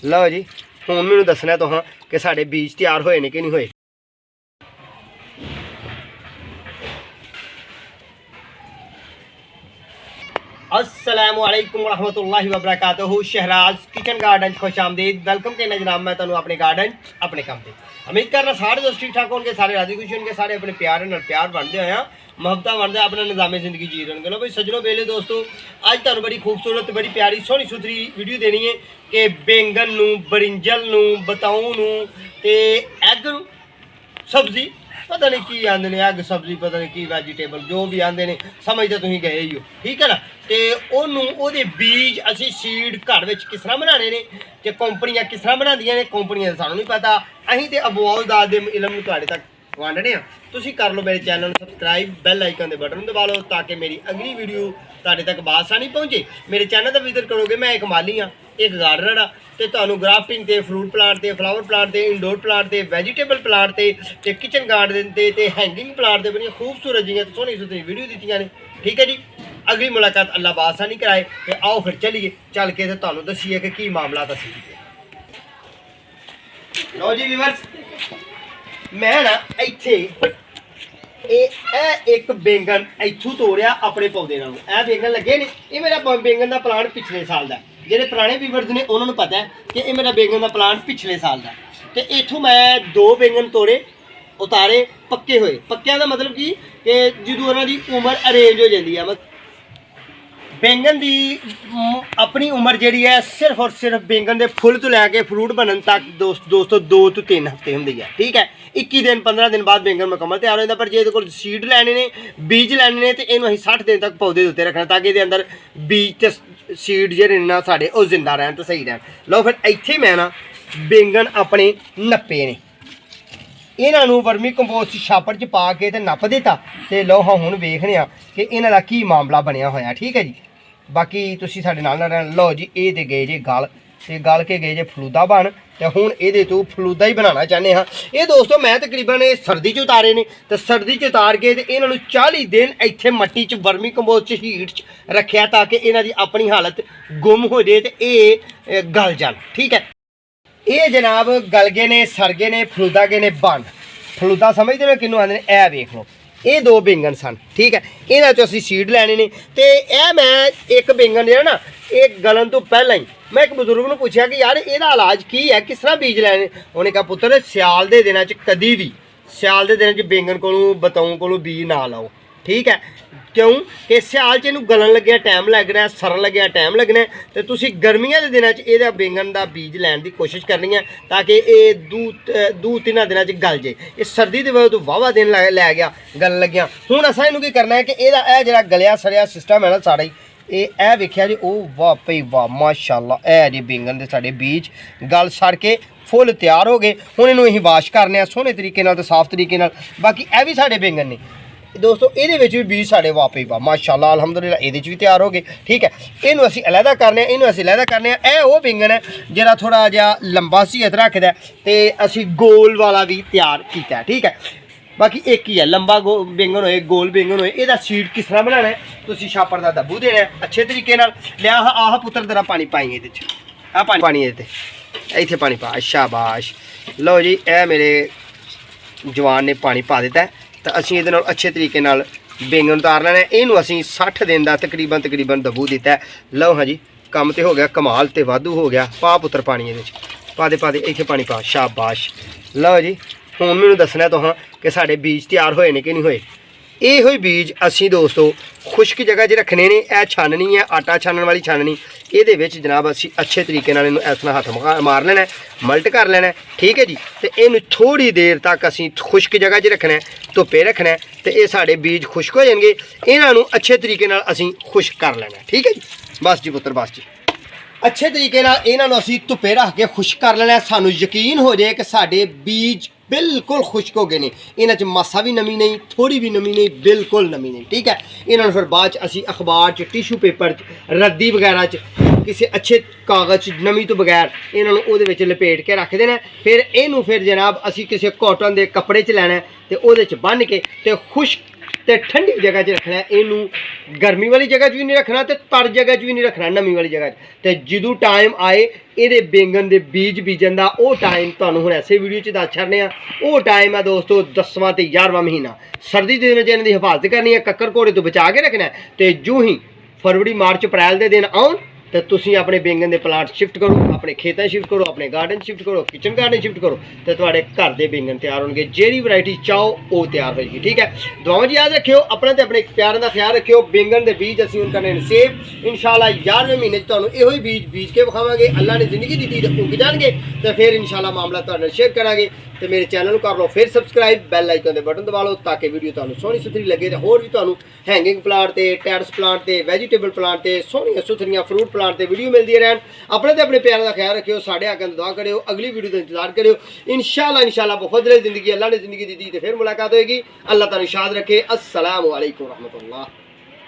लो जी हुण मैनूं दसना तुहां कि साडे बीज तैयार होए ने कि नहीं होए। अस्सलामुअलैकुम रहमतुल्लाहि व बरकातहू। शहराज किचन गार्डन खुश आमदीद। वेलकम कहना जनाब मैं तुहानूं अपने गार्डन अपने काम से। उम्मीद करना सारे दोस्त ठीक ठाक होंगे, सारे राजी खुश होंगे, सारे अपने प्यार नाल प्यार बनते होए मुहब्बत बनते अपना निज़ामे ज़िंदगी जी रहे हैं। भाई सजनों वेले दोस्तों अज तुहानूं बड़ी खूबसूरत बड़ी प्यारी सोहनी सुथरी वीडियो देनी है कि बैंगन नूं बरिंजल नूं बताऊं नूं ते एग नूं सब्जी पता नहीं की आंदे ने एग सब्जी पता नहीं की वैजीटेबल जो भी आंदे ने समझ तो तुसीं गए ही हो, ठीक है ना। तो ओनू ओहदे बीज असी सीड घर विच किस तरह बनाने ने ते कंपनियां किस तरह बनांदियां ने कंपनियां सानूं नहीं पता। असीं ते अबवाउदात दे इलम नूं तुहाडे तक वंडने आ। तुसीं कर लो मेरे चैनल नूं सबसक्राइब, बैल आइकन दे बटन दबा लो ताकि मेरी अगली वीडियो तुहाडे तक बासानी पहुंचे। मेरे चैनल दा विजिट करोगे मैं एक माली हाँ, एक गार्डनर हाँ ते तुहानूं ग्राफ्टिंग ते फ्रूट प्लांट ते फ्लावर प्लांट ते इंडोर प्लांट ते वैजीटेबल प्लांट ते किचन गार्डन ते हैंगिंग प्लांट ते बड़ी खूबसूरत जिहियां ते सोहनी सुथरी वीडियो दित्तियां ने, ठीक है जी। अगली मुलाकात अल्लाह बासानी कराए ते आओ फिर चलिए चल के ते तुहानूं दस्सिए कि की मामला दस्सी। लो जी व्यूअर्स मैं ना इत्थे एक बैंगन इत्थों तोड़िया अपने पौधे नाल। यह बैंगन लगे ने, ये मेरा बैंगन का प्लांट पिछले साल का, जेडे पुराने व्यूअर्स ने उन्होंने पता है कि ये मेरा बैंगन का प्लांट पिछले साल का। तो इत्थों मैं 2 बैंगन तोड़े उतारे पक्के हुए। पक्किया का मतलब कि जो उन्हों की उम्र अरेंज हो जाती है, मतलब बैंगन की अपनी उम्र जी है सिर्फ और सिर्फ बैंगन के फुल तो लैके फ्रूट बनने तक दोस्तों 2 तो 3 हफ्ते होंगी है, ठीक है। 21 दिन 15 दिन बाद बैंगन मुकम्मल तैयार हो जाता। पर जे को सीड लैने ने बीज लैने ने तो इन्हूं 60 दिन तक पौधे उत्ते रखना ताकि ये अंदर बीज तो सीड जे ना साढ़े वो जिंदा रहन तो सही रहन। लो फिर इत्थे मैं ना बैंगन अपने नप्पे ने, इन्हों वर्मी कंपोस्ट छापड़ च पा के नप दिता। तो लो हाँ हुण वेखने कि इन्हां दा की मामला बनया होया, ठीक है जी। बाकी तुसीं साडे नाल रहना। लो जी ये तो गए जे गल ते गल के गए जे फलूदा बन ते हुण इहदे तो फलूदा ही बनाना चाहते हाँ। ये दोस्तों मैं तकरीबन सर्दी च उतारे ने तो सर्दी च उतार के ते इन्हां नूं 40 दिन इत्थे मट्टी च वर्मी कंपोस्ट च हीट च रखिया ताकि इन्हां दी अपनी हालत गुम हो जाए तो ये गल जान, ठीक है। ये जनाब गल गए ने, सड़ गए ने, फलूदा गए ने बन। फलूदा समझते हो किनू आते हैं, वेख लो ये 2 बैंगन सन, ठीक है। इन्हां चों असीं सीड लैने ने ते मैं एक बैंगन जो ना ये गलन तो पहला ही मैं एक बजुर्ग ने पूछा कि यार ਇਹਦਾ इलाज की है, किस तरह बीज लैने। उन्हें कहा पुत्र सियाल के दिनों कभी भी सियाल के दिनों बैंगन को बताऊं को बीज ना लाओ, ठीक है। क्यों कि सियाल च इन्हूं गलन लग्या टाइम लगना, सरन लग्या टाइम लगना। तो तुसीं गर्मियों के दिनों ये बैंगन का बीज लैन की कोशिश करनी है ताकि ये 2-3 दिनों गल जाए। ये सर्दी की वजह तो वाहवा दिन लै गया गल लग्या। हुण असां इहनूं की करना है कि यह जिहड़ा गलिया सड़िया सिस्टम है ना सारा ही ये वेख्या जी, ओ वाह भई वाह माशाअल्लाह। ए जी बैंगन के साडे बीज गल सड़ के फुल तैयार हो गए। हुण इहनूं असीं वाश करने सोहने तरीके नाल ते साफ तरीके नाल। बाकी यह भी साडे बैंगन ने दोस्तों, ये भी बीज साढ़े वापस वाह माशाअल्लाह अल्हम्दुलिल्लाह ये भी तैयार हो गए, ठीक है। इनू असीं अलहदा करने, इनू असीं अलहदा करने। यह वो बैंगन है जिहड़ा थोड़ा जिहा लंबा सीहत रखदा ते असीं गोल वाला भी तैयार किया है, ठीक है। बाकी एक ही है लंबा बैंगन होए गोल बैंगन होए। ਇਹਦਾ सीड किस तरह बनाना है, तुसीं छापर दा दब्बू देना है अच्छे तरीके नाल। लिया आह पुत्र तेरा पानी पाई ਇਹਦੇ ਚ आ पानी ਇਹਦੇ ਤੇ ਇੱਥੇ पानी पा शाबाश। लो जी ए मेरे जवान ने पानी पा दिता है तो असीं ये अच्छे तरीके नाल बैंगन उतार लेना। इनू असीं 60 दिन का तकरीबन दबू दिता है। लो हाँ जी काम तो हो गया कमाल तो वाधू हो गया। पा पुत्र पानी ये पा दे इत्थे पानी पा शाबाश। लो जी हुण मैनूं दसना तुहां कि साडे बीज तैयार होए ने कि नहीं होए। ये बीज असीं दोस्तों खुश्क जगह च रखने ने। यह छाननी है आटा छानन वाली छाननी, ये जनाब असीं अच्छे तरीके नाल इहनूं इस नाल हथ मार लेना, मल्ट कर लेना, ठीक है जी। तो इनू थोड़ी देर तक असीं खुश्क जगह च रखना है, धुप्पे रखना है। तो ये साडे बीज खुश्क हो जाएंगे, इन्हां अच्छे तरीके नाल असीं खुश्क कर लेना, ठीक है जी। बस जी पुत्र बस जी अच्छे तरीके नाल इन्हां असीं धुप्पे रख के खुश्क कर लेना। सानूं यकीन हो जाए कि साडे बीज बिल्कुल खुश्क हो गए ने, इन्हां च मासा भी नमी नहीं, थोड़ी भी नमी नहीं, बिल्कुल नमी नहीं, ठीक है। इन्हां फिर बाद असीं अखबार च टिशू पेपर च रद्दी वगैरह च किसी अच्छे कागज़ नमी तो बगैर इन्हां उहदे विच लपेट के रख देना। फिर इनू फिर जनाब असीं किसी कॉटन के कपड़े च लैना ते उहदे च बन के ते खुश्क ਤੇ ਠੰਡੀ ਜਗ੍ਹਾ 'ਚ ਰੱਖਣਾ ਹੈ। ਇਹਨੂੰ ਗਰਮੀ ਵਾਲੀ ਜਗ੍ਹਾ 'ਚ ਵੀ ਨਹੀਂ ਰੱਖਣਾ ਤੇ ਤਰ ਜਗ੍ਹਾ 'ਚ ਵੀ ਨਹੀਂ ਰੱਖਣਾ, ਨਮੀ ਵਾਲੀ ਜਗ੍ਹਾ 'ਚ। ਤੇ ਜਦੋਂ ਟਾਈਮ ਆਏ ਇਹਦੇ ਬੈਂਗਣ ਦੇ ਬੀਜ ਬੀਜਣ ਦਾ, ਉਹ ਟਾਈਮ ਤੁਹਾਨੂੰ ਹੁਣ ਐਸੇ ਵੀਡੀਓ 'ਚ ਦੱਸ ਛੱਡਨੇ ਆ। ਉਹ ਟਾਈਮ ਹੈ ਦੋਸਤੋ 10ਵਾਂ ਤੇ 11ਵਾਂ ਮਹੀਨਾ। ਸਰਦੀ ਦੇ ਦਿਨਾਂ 'ਚ ਇਹਨਾਂ ਦੀ ਹਿਫਾਜ਼ਤ ਕਰਨੀ ਹੈ, ਕੱਕਰ ਘੋੜੇ ਤੋਂ ਬਚਾ ਕੇ ਰੱਖਣਾ ਹੈ। ਤੇ ਜੋ ਹੀ ਫਰਵਰੀ ਮਾਰਚ ਅਪ੍ਰੈਲ ਦੇ ਦਿਨ ਆਉਣ ਤੇ ਤੁਸੀਂ ਆਪਣੇ ਬੈਂਗਣ ਦੇ ਪਲਾਂਟ ਸ਼ਿਫਟ ਕਰੋ, ਆਪਣੇ ਖੇਤਾਂ ਸ਼ਿਫਟ ਕਰੋ, ਆਪਣੇ ਗਾਰਡਨ ਸ਼ਿਫਟ ਕਰੋ, ਕਿਚਨ ਗਾਰਡਨ ਸ਼ਿਫਟ ਕਰੋ ਤੇ ਤੁਹਾਡੇ ਘਰ ਦੇ ਬੈਂਗਣ ਤਿਆਰ ਹੋਣਗੇ। ਜਿਹੜੀ ਵੈਰਾਈਟੀ ਚਾਹੋ ਉਹ ਤਿਆਰ ਹੋਏਗੀ। ਠੀਕ ਹੈ, ਦੁਆਵਾਂ ਜੀ ਯਾਦ ਰੱਖਿਓ, ਆਪਣਾ ਤੇ ਆਪਣੇ ਪਿਆਰਾਂ ਦਾ ਖਿਆਲ ਰੱਖਿਓ। ਬੈਂਗਣ ਦੇ ਬੀਜ ਅਸੀਂ ਹੁਣ ਕਰਨੇ ਨੇ ਸੇਵ। ਇਨਸ਼ਾਅੱਲਾ 11ਵੇਂ ਮਹੀਨੇ 'ਚ ਤੁਹਾਨੂੰ ਇਹੋ ਹੀ ਬੀਜ ਕੇ ਵਿਖਾਵਾਂਗੇ। ਅੱਲਾ ਨੇ ਜ਼ਿੰਦਗੀ ਦਿੱਤੀ ਤੇ ਉੱਗ ਜਾਣਗੇ ਤੇ ਫਿਰ ਇਨਸ਼ਾਅੱਲਾ ਮਾਮਲਾ ਤੁਹਾਡੇ ਨਾਲ ਸ਼ੇਅਰ ਕਰਾਂਗੇ। ਤੇ ਮੇਰੇ ਚੈਨਲ ਨੂੰ ਕਰ ਲਓ ਫਿਰ ਸਬਸਕ੍ਰਾਈਬ, ਬੈਲ ਆਈਕਨ ਦੇ ਬਟਨ ਦਬਾ ਲਓ ਤਾਂ ਕਿ ਵੀਡੀਓ ਤੁਹਾਨੂੰ ਸੋਹਣੀ ਸੁਥਰੀ ਲੱਗੇ। ਤੇ ਹੋਰ ਵੀ ਤੁਹਾਨੂੰ ਹੈਂਗਿੰਗ ਪਲਾਂਟ ਤੇ, ਟੈਰਸ ਪਲਾਂਟ ਤੇ, ਵੈਜੀਟੇਬਲ ਪਲਾਂਟ ਤੇ, ਸੋਹਣੀਆਂ ਸੁਥਰੀਆਂ ਫਰੂਟ ਪਲਾਂਟ ਤੇ ਵੀਡੀਓ ਮਿਲਦੀ ਰਹਿਣ। ਆਪਣੇ ਤੇ ਆਪਣੇ ਪਿਆਰਾਂ ਦਾ ਖਿਆਲ ਰੱਖਿਓ। ਸਾਡੇ ਆਗਨ ਦੁਆ ਕਰਿਓ, ਅਗਲੀ ਵੀਡੀਓ ਦਾ ਇੰਤਜ਼ਾਰ ਕਰਿਓ। ਇਨਸ਼ਾਅੱਲਾ ਬਫਜ਼ਲ ਜ਼ਿੰਦਗੀ ਅੱਲਾ ਨੇ ਜ਼ਿੰਦਗੀ ਦਿੱਤੀ ਤੇ ਫਿਰ ਮੁਲਾਕਾਤ ਹੋਏਗੀ। ਅੱਲਾਹ ਤੁਹਾਨੂੰ ਸ਼ਾਦ ਰੱਖੇ। अस्सलामु अलैकुम रहमतुल्लाह।